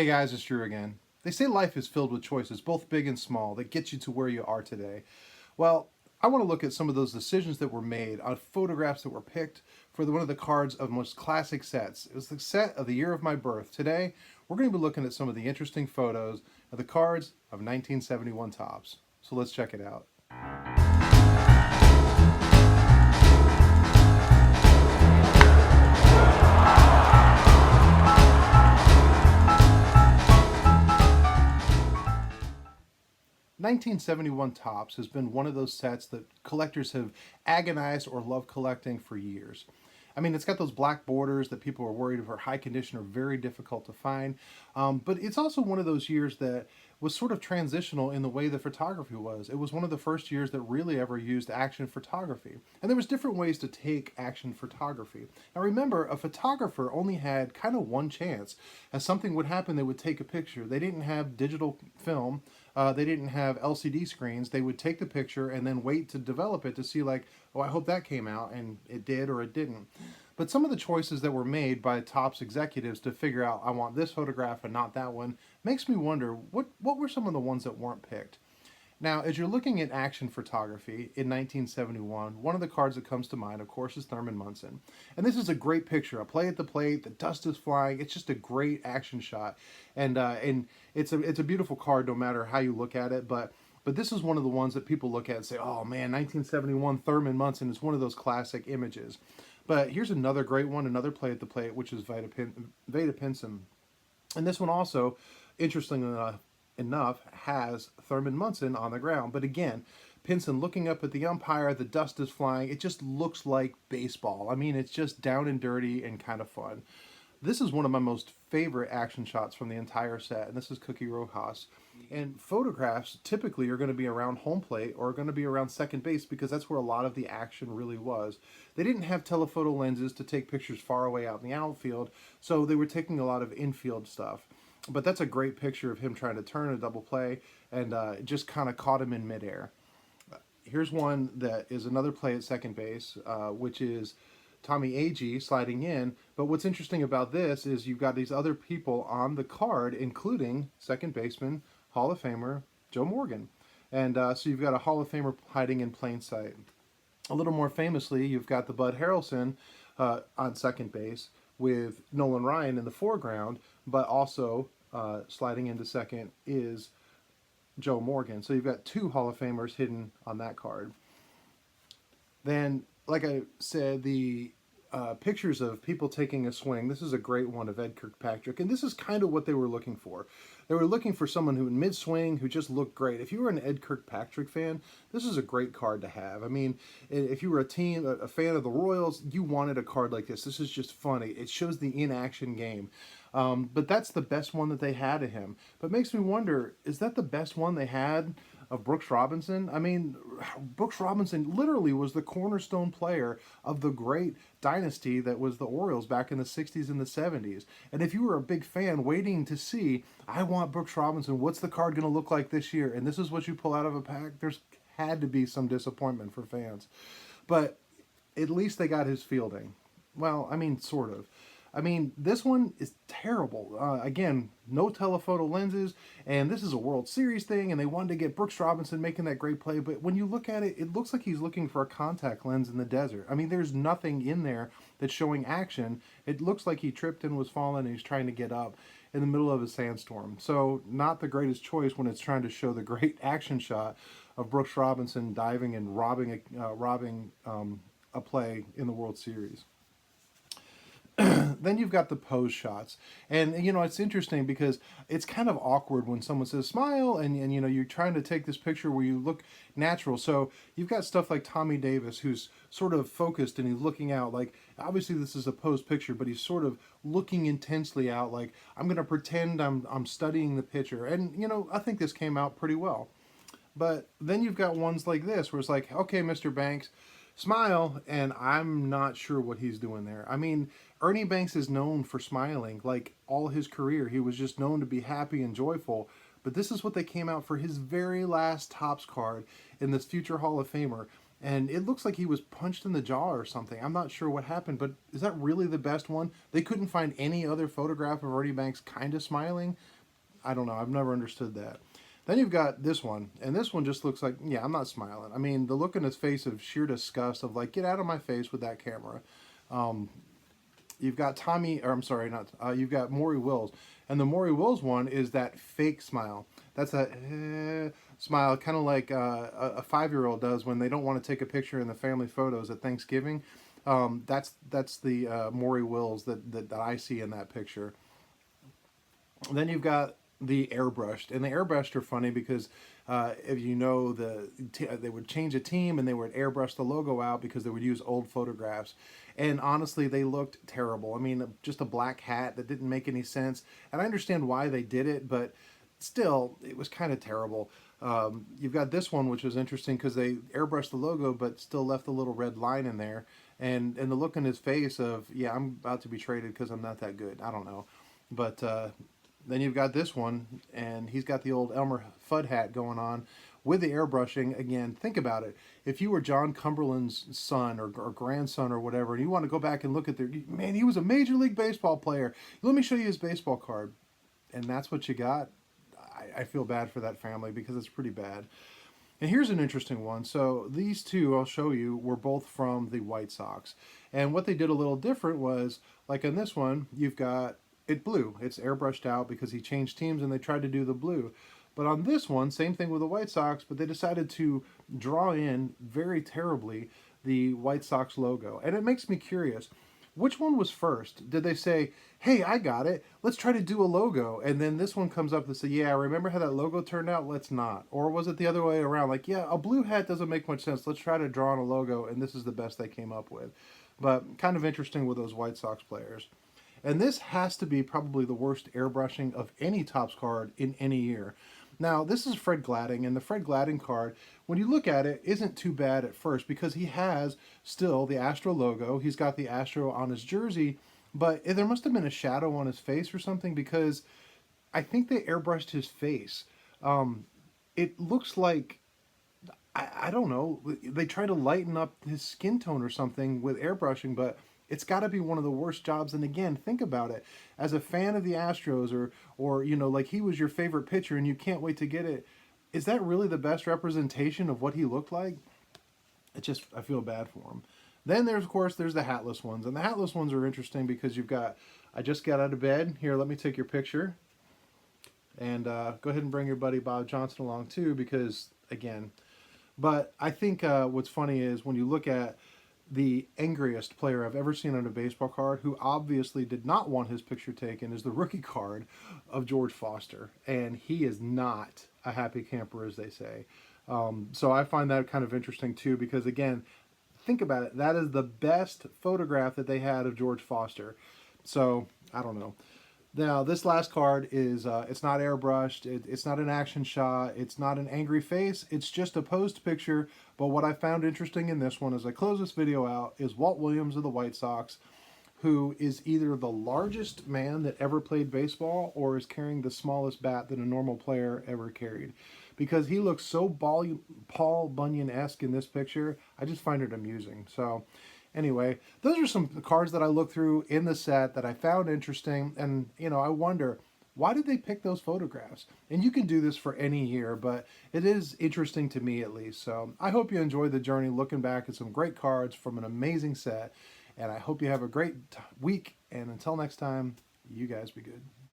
Hey guys, it's Drew again. They say life is filled with choices, both big and small, that get you to where you are today. Well, I want to look at some of those decisions that were made on photographs that were picked for one of the cards of most classic sets. It was the set of the year of my birth. Today, we're going to be looking at some of the interesting photos of the cards of 1971 Topps. So let's check it out. 1971 Topps has been one of those sets that collectors have agonized or loved collecting for years. I mean, it's got those black borders that people are worried for high condition are very difficult to find. But it's also one of those years that was sort of transitional in the way the photography was. It was one of the first years that really ever used action photography. And there was different ways to take action photography. Now remember, a photographer only had kind of one chance. As something would happen, they would take a picture. They didn't have digital film. They didn't have LCD screens. They would take the picture and then wait to develop it to see like, oh, I hope that came out, and it did or it didn't. But some of the choices that were made by Topps executives to figure out, I want this photograph and not that one, makes me wonder, what were some of the ones that weren't picked? Now, as you're looking at action photography in 1971, one of the cards that comes to mind, of course, is Thurman Munson. And this is a great picture. A play at the plate, the dust is flying. It's just a great action shot. And it's a beautiful card no matter how you look at it. But this is one of the ones that people look at and say, oh man, 1971 Thurman Munson is one of those classic images. But here's another great one, another play at the plate, which is Veda Pinson. And this one also, interestingly enough, has Thurman Munson on the ground. But again, Pinson looking up at the umpire, the dust is flying. It just looks like baseball. I mean, it's just down and dirty and kind of fun. This is one of my most favorite action shots from the entire set, and this is Cookie Rojas. And photographs typically are going to be around home plate or going to be around second base because that's where a lot of the action really was. They didn't have telephoto lenses to take pictures far away out in the outfield, so they were taking a lot of infield stuff. But that's a great picture of him trying to turn a double play, and it just kind of caught him in midair. Here's one that is another play at second base, which is Tommy Agee sliding in. But what's interesting about this is you've got these other people on the card, including second baseman, Hall of Famer Joe Morgan. And so you've got a Hall of Famer hiding in plain sight. A little more famously, you've got the Bud Harrelson on second base with Nolan Ryan in the foreground, but also sliding into second is Joe Morgan. So you've got two Hall of Famers hidden on that card. Then, like I said, the pictures of people taking a swing. This is a great one of Ed Kirkpatrick, and this is kind of what they were looking for. They were looking for someone who, in mid-swing, who just looked great. If you were an Ed Kirkpatrick fan, this is a great card to have. I mean, if you were a fan of the Royals, you wanted a card like this. This is just funny. It shows the in-action game. But that's the best one that they had of him. But it makes me wonder, is that the best one they had of Brooks Robinson? I mean, Brooks Robinson literally was the cornerstone player of the great dynasty that was the Orioles back in the 60s and the 70s. And if you were a big fan waiting to see, I want Brooks Robinson, what's the card going to look like this year? And this is what you pull out of a pack, there's had to be some disappointment for fans. But at least they got his fielding. Well, I mean, sort of. I mean, this one is terrible. Again, no telephoto lenses, and this is a World Series thing, and they wanted to get Brooks Robinson making that great play, but when you look at it, it looks like he's looking for a contact lens in the desert. I mean, there's nothing in there that's showing action. It looks like he tripped and was falling, and he's trying to get up in the middle of a sandstorm. So, not the greatest choice when it's trying to show the great action shot of Brooks Robinson diving and robbing a play in the World Series. Then you've got the pose shots. And, you know, it's interesting because it's kind of awkward when someone says smile and you know, you're trying to take this picture where you look natural. So you've got stuff like Tommy Davis, who's sort of focused and he's looking out. Like, obviously this is a posed picture, but he's sort of looking intensely out like, I'm going to pretend I'm studying the pitcher. And, you know, I think this came out pretty well. But then you've got ones like this where it's like, okay, Mr. Banks, smile, and I'm not sure what he's doing there. I mean, Ernie Banks is known for smiling like all his career. He was just known to be happy and joyful. But this is what they came out for his very last Topps card in this future Hall of Famer. and it looks like he was punched in the jaw or something. I'm not sure what happened, but is that really the best one? They couldn't find any other photograph of Ernie Banks kind of smiling. I don't know. I've never understood that. Then you've got this one, and this one just looks like, yeah, I'm not smiling. I mean, the look in his face of sheer disgust of like, get out of my face with that camera. Um, you've got Tommy, or I'm sorry, not, you've got Maury Wills. And the Maury Wills one is that fake smile. That's that smile, kind of like a 5-year-old does when they don't want to take a picture in the family photos at Thanksgiving. That's the Maury Wills that I see in that picture. Then you've got the Airbrushed, and the Airbrushed are funny because if you know they would change a team and they would airbrush the logo out because they would use old photographs, and honestly they looked terrible. I mean, just a black hat that didn't make any sense, and I understand why they did it, but still it was kind of terrible. You've got this one, which was interesting because they airbrushed the logo but still left a little red line in there, and the look in his face of, yeah, I'm about to be traded because I'm not that good. I don't know, but then you've got this one, and he's got the old Elmer Fudd hat going on with the airbrushing. Again, think about it. If you were John Cumberland's son or grandson or whatever, and you want to go back and look at their, man, he was a Major League Baseball player. Let me show you his baseball card. And that's what you got. I feel bad for that family because it's pretty bad. And here's an interesting one. So these two I'll show you were both from the White Sox. And what they did a little different was, like in this one, you've got it blue. It's airbrushed out because he changed teams and they tried to do the blue. But on this one, same thing with the White Sox, but they decided to draw in very terribly the White Sox logo. And it makes me curious, which one was first? Did they say, hey, I got it, let's try to do a logo? And then this one comes up and say, yeah, remember how that logo turned out? Let's not. Or was it the other way around? Like, yeah, a blue hat doesn't make much sense. Let's try to draw on a logo, and this is the best they came up with. But kind of interesting with those White Sox players. And this has to be probably the worst airbrushing of any Topps card in any year. Now, this is Fred Gladding, and the Fred Gladding card, when you look at it, isn't too bad at first because he has still the Astro logo. He's got the Astro on his jersey, but there must have been a shadow on his face or something because I think they airbrushed his face. It looks like, I don't know, they try to lighten up his skin tone or something with airbrushing, but it's got to be one of the worst jobs. And again, think about it. As a fan of the Astros, or you know, like he was your favorite pitcher and you can't wait to get it, is that really the best representation of what he looked like? It just, I feel bad for him. Then there's, of course, there's the hatless ones. And the hatless ones are interesting because you've got, I just got out of bed. Here, let me take your picture. And go ahead and bring your buddy Bob Johnson along too because, again, but I think what's funny is when you look at the angriest player I've ever seen on a baseball card, who obviously did not want his picture taken, is the rookie card of George Foster. And he is not a happy camper, as they say. So I find that kind of interesting too, because again, think about it. That is the best photograph that they had of George Foster. So I don't know. Now, this last card is, it's not airbrushed, it's not an action shot, it's not an angry face, it's just a posed picture. But what I found interesting in this one, as I close this video out, is Walt Williams of the White Sox, who is either the largest man that ever played baseball or is carrying the smallest bat that a normal player ever carried. Because he looks so Paul Bunyan-esque in this picture, I just find it amusing. So anyway, those are some cards that I looked through in the set that I found interesting. And, you know, I wonder, why did they pick those photographs? And you can do this for any year, but it is interesting to me at least. So I hope you enjoyed the journey looking back at some great cards from an amazing set. And I hope you have a great week. And until next time, you guys be good.